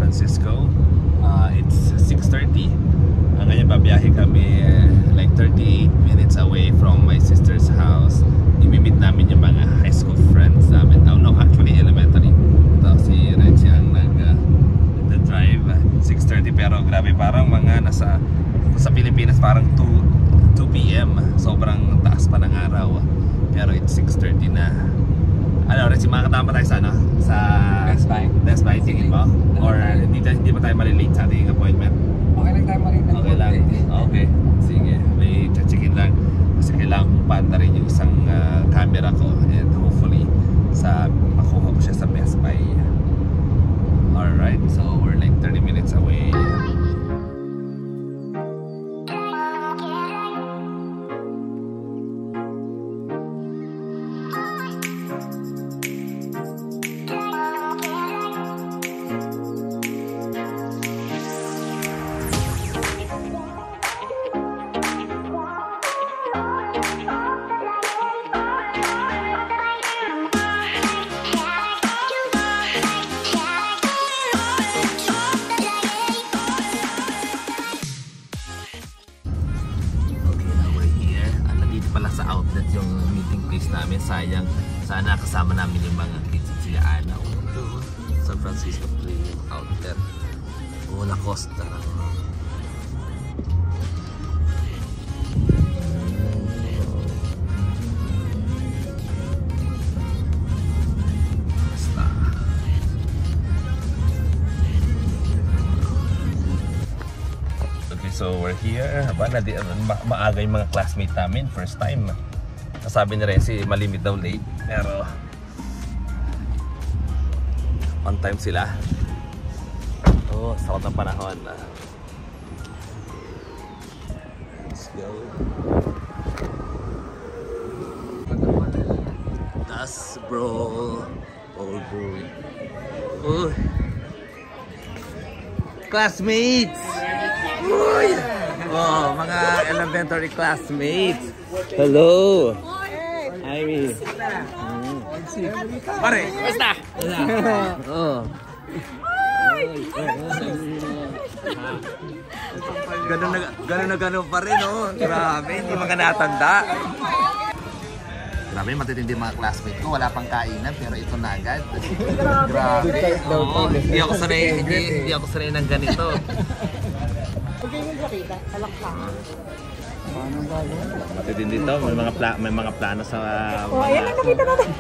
Francisco. It's 6:30. Ngayon babiyahe kami like 38 minutes away from my sister's house. I-meet namin yung mga high school friends namin. Oh, no, actually elementary. Ito si Reggie ang nag-drive. 6:30 pero grabe, parang mga sa Pilipinas parang 2 p.m. Sobrang taas pa ng araw. Pero it's 6:30 na. Ano, Reggie, makakatama tayo sa ano? Sa Best Buy, tingin mo? Or hindi pa tayo malilate sa ating appointment? Okay lang tayo malilate. Okay lang. Okay. Sige. May checkin lang. Kasi kailangan kong panta rin yung isang camera ko. And hopefully, makuha ko siya sa Best Buy. Alright. So, we're like 30 minutes away. Namin, sayang, sana kasama namin yung mga kids at sila Ana. San Francisco Premium Outlet, Una Costa. Basta okay, so we're here. Maaga yung mga classmates namin, first time. Sabi ni Renzi, malimit daw late, pero on time sila. Oh, sakot ng panahon. Let's go. Das bro. Oh boy. Oh. Classmates. Uy. Oh, mga elementary classmates. Hello. Ivy. Pare, basta. Oh. Ganun pa rin, oh. Grabe, hindi mga natanda. Grabe, matitindi mga classmate ko. Wala pang kainan, pero ito na agad. Grabe. Oh, hindi ako sanay ng ganito. Okay, yung bakita. Talakpangan. Matitindi to, may mga plano sa oh, ayan na, nakita natin.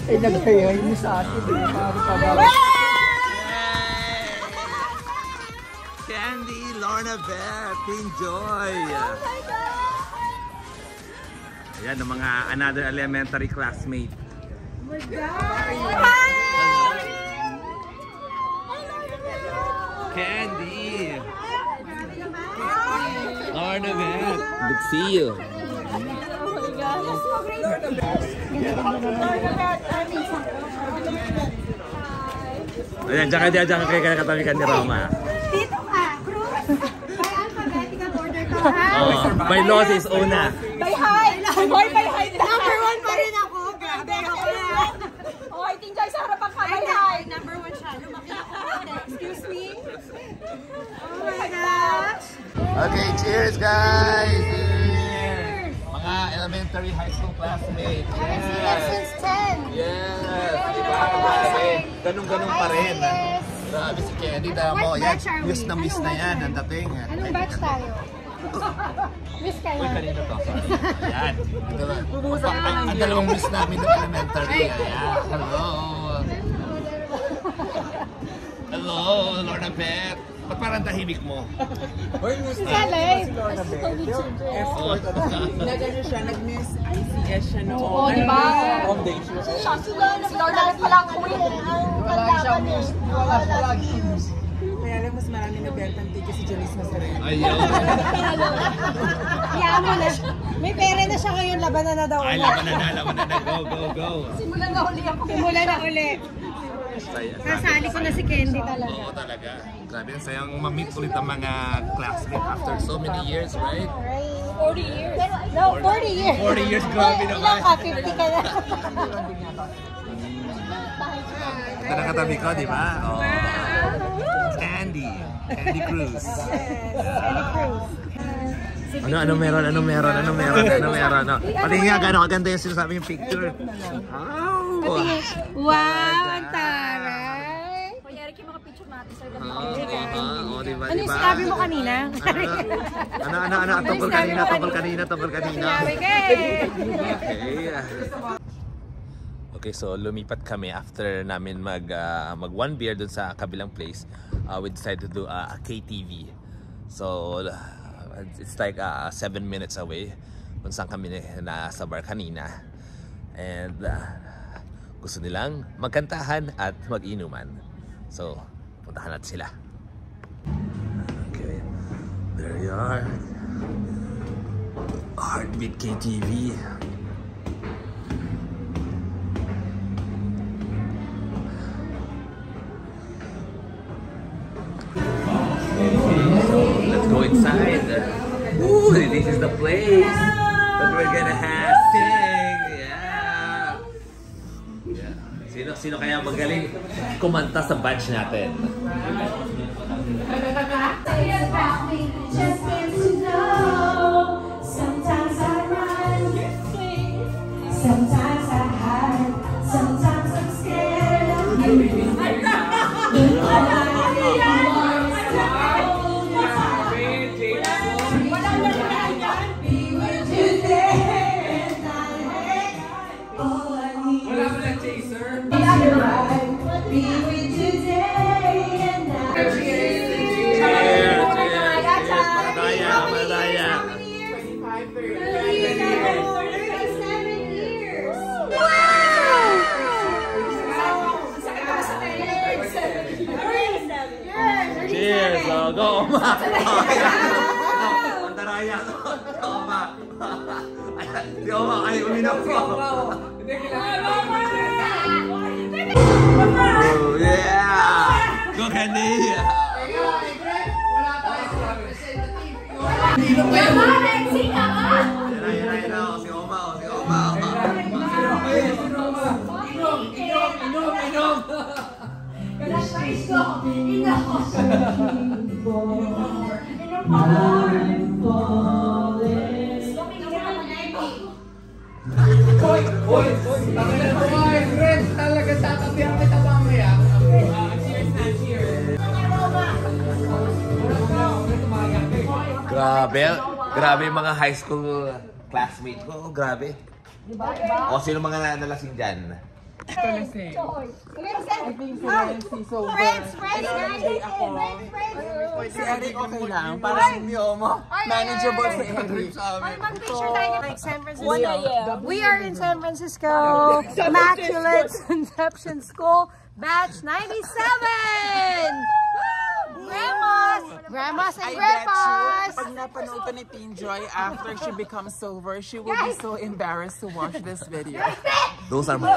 Ay, nagkayay mo sa atin. Candy, Lorna Beth, enjoy! Oh my God! Ayan, ang mga another elementary classmate. Oh my God! Candy! Lorna Beth, good to see you. Ayan, diyan ka kaya katabi ka ni Roma. Dito ka, Cruz. By alphabetical order ka, ha? By laws is Una. By height. Boy, by height. Number 1 pa rin ako. Grabe ako na. Oh, I think Jai, sa harapan ka. By height. Number 1 siya. Lumaki ako. Excuse me. Oh my gosh. Okay, cheers guys! Cheers! Mga elementary high school classmates. Yes. Since 10. Yes! Diba? Grabe. Ganun pa rin. Grabe si Candy. Damo, yan. Miss na yan ang dating. Anong batch tayo? Miss kayo. Uy, kanina to. Yan. Ang dalawang miss namin ng elementary. Ayan. Hello. Hello, Lorna Beth. Ba't parang tahimik mo? Salay. Nagano siya, nag-miss ICS siya noon. Oo, di ba? Si Lorna pala ang queen. Wala siyang miss. Wala miss. Kaya lang mas marami nagbentang ticket si Janice Masareno. Ayaw. Kaya mo na. May pera na siya ngayon, labanan na daw. Ay, laban na. Go. Simulan na uli ako. Simulan na uli. Nasali ko na si Candy talaga. Oo, talaga. Grabe, sayang ma-meet ulit ang mga classmates after so many years, right? 40 years. No, 40 years. 40 years, grabe naman. Ilang ka? 50 ka na. Ito nakatabi ko, di ba? Oh. Candy Cruz. Ano meron? Pati nga, gano'ng kaganda yung sinasabi yung picture. Wow, ang taray! Kuya Eric, yung mga picture natin, sir. Diba? Ano yung sinabi mo kanina? Tungkol kanina. Okay, so lumipat kami after namin mag one beer dun sa kabilang place. We decided to do a KTV. So it's like 7 minutes away kung saan kami nasa bar kanina. And gusto nilang magkantahan at mag-inuman. So puntahan natin sila. Okay, there you are. Heartbeat KTV. Let's go inside. Ooh, this is the place that we're gonna have sing. Yeah. Sino kaya magaling kumanta sa batch natin? Sometimes I run, sometimes I hide, sometimes I'm scared of you. Cheers! Go, Oma! Pantaraya ko! Oma! Si Oma, ay uminom ko! Oh, yeah! Go, Candy! Si Oma! Grabe yung mga high school classmates ko. Grabe. O sino mga nalasing dyan? Friends! Si Eric okay lang, parang hindi mo. Manageable si Eric. Mag-picture tayo like San Francisco. We are in San Francisco. Immaculate Conception School, batch 97! Grandmas and grandpas! Pag napanood pa ni Teen Joy after she becomes sober, she will be so embarrassed to watch this video. Those are my